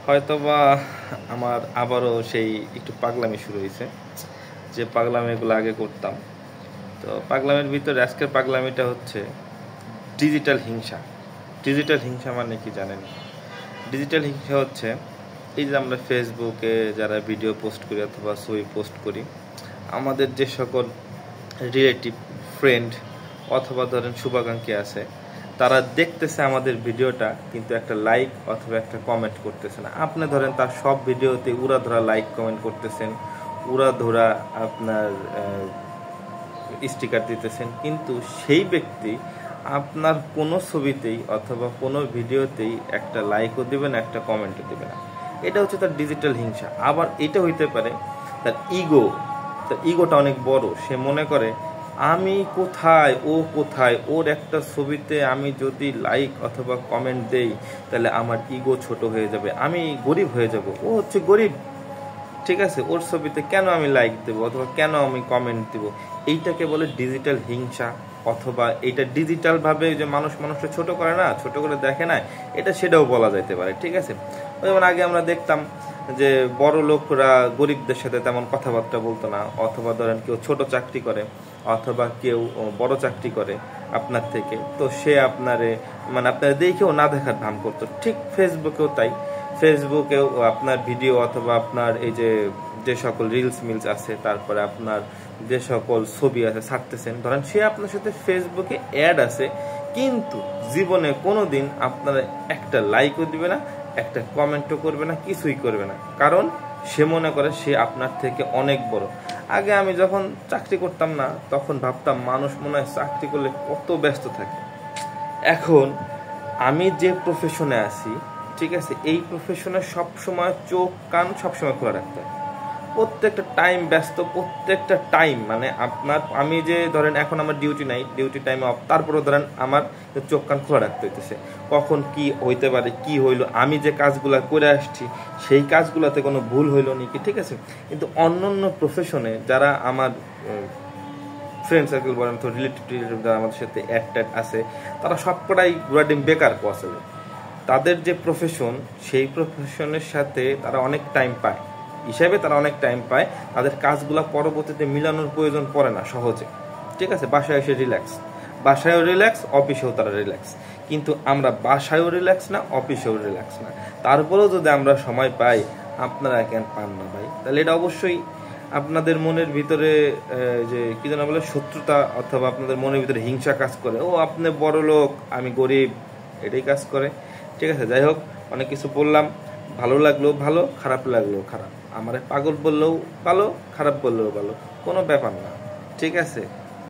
হয়তোবা আমার আবারও সেই একটু পাগলামি শুরু হয়েছে, যে পাগলামিগুলো আগে করতাম। তো পাগলামির ভিতরে আজকের পাগলামিটা হচ্ছে ডিজিটাল হিংসা। ডিজিটাল হিংসা মানে কি জানেন? ডিজিটাল হিংসা হচ্ছে এই যে আমরা ফেসবুকে যারা ভিডিও পোস্ট করি অথবা ছবি পোস্ট করি, আমাদের যে সকল রিলেটিভ, ফ্রেন্ড অথবা ধরেন শুভাকাঙ্ক্ষী আছে, তারা দেখতেছে আমাদের ভিডিওটা, কিন্তু একটা লাইক অথবা একটা কমেন্ট করতেছে না। আপনি ধরেন তার সব ভিডিওতে উড়াধরা লাইক কমেন্ট করতেছেন, উড়াধরা আপনার স্টিকার দিতেছেন, কিন্তু সেই ব্যক্তি আপনার কোনো ছবিতেই অথবা কোনো ভিডিওতেই একটা লাইকও দিবে না, একটা কমেন্টও দিবে না। এটা হচ্ছে তার ডিজিটাল হিংসা। আবার এটা হইতে পারে তার ইগোটা অনেক বড়। সে মনে করে আমি কোথায়, ও কোথায়, ওর একটা ছবিতে আমি যদি লাইক অথবা কমেন্ট দেই তাহলে আমার ইগো ছোট হয়ে যাবে, আমি গরিব হয়ে যাব। ও হচ্ছে গরিব, ঠিক আছে, ওর ছবিতে কেন আমি লাইক দেবো অথবা কেন আমি কমেন্ট দেবো? এইটাকে বলে ডিজিটাল হিংসা। অথবা এটা ডিজিটাল ভাবে যে মানুষকে ছোট করে না, ছোট করে দেখে না, এটা সেটাও বলা যাইতে পারে, ঠিক আছে। যেমন আগে আমরা দেখতাম যে বড় লোকরা গরিবদের সাথে তেমন কথাবার্তা বলতো না, অথবা ধরেন কেউ ছোট চাকরি করে অথবা কেউ বড় চাকরি করে আপনার থেকে, তো সে আপনারে মানে আপনার দেখেও না দেখার ভান করতো। ঠিক ফেসবুকেও তাই। ফেসবুকেও আপনার ভিডিও অথবা আপনার এই যে সকল রিলস মিলস আছে, তারপরে আপনার যে সকল ছবি আছে ছাড়তেছেন, ধরেন সে আপনার সাথে ফেসবুকে অ্যাড আছে, কিন্তু জীবনে কোনোদিন আপনার একটা লাইকও দিবে না, একটা কমেন্টও করবে না, কিছুই করবে না। কারণ সে মনে করে সে আপনার থেকে অনেক বড়। আগে আমি যখন চাকরি করতাম না, তখন ভাবতাম মানুষ মনে হয় চাকরি করলে কত ব্যস্ত থাকে। এখন আমি যে প্রফেশনে আছি, ঠিক আছে, এই প্রফেশনে সবসময় চোখ কান সবসময় খোলা রাখতে হয়। প্রত্যেকটা টাইম ব্যস্ত, প্রত্যেকটা টাইম মানে আপনার, আমি যে ধরেন এখন আমার ডিউটি নাই, ডিউটি টাইম অফ, তারপরে ধরেন আমার চোখ কান খোলা রাখতে হইতেছে, কখন কি হইতে পারে, কি হইলো, আমি যে কাজগুলো করে আসছি সেই কাজগুলোতে কোনো ভুল হইলো নাকি, ঠিক আছে। কিন্তু অন্য প্রফেশনে যারা আমার ফ্রেন্ড সার্কেল বলেন তো, রিলেটিভ যারা আমাদের সাথে অ্যাড আছে, তারা সবকটাই গুড়াডিম বেকার আসলে। তাদের যে প্রফেশন, সেই প্রফেশনের সাথে তারা অনেক টাইম পায়, হিসাবে তারা অনেক টাইম পায়, তাদের কাজগুলো পরবর্তীতে মিলানোর প্রয়োজন পড়ে না সহজে, ঠিক আছে। বাসায় এসে রিল্যাক্স, বাসায়ও রিল্যাক্স, অফিসেও তারা রিল্যাক্স। কিন্তু আমরা বাসায়ও রিল্যাক্স না, অফিসেও রিল্যাক্স না। তারপরেও যদি আমরা সময় পাই, আপনারা কেন পান না ভাই? তাহলে এটা অবশ্যই আপনাদের মনের ভিতরে যে কি যেন বলে শত্রুতা, অথবা আপনাদের মনের ভিতরে হিংসা কাজ করে, ও আপনি বড় লোক আমি গরিব, এটাই কাজ করে, ঠিক আছে। যাই হোক, অনেক কিছু বললাম, ভালো লাগলো ভালো, খারাপ লাগলো খারাপ, আমার পাগল বললেও ভালো, খারাপ বললেও ভালো, কোনো ব্যাপার না, ঠিক আছে।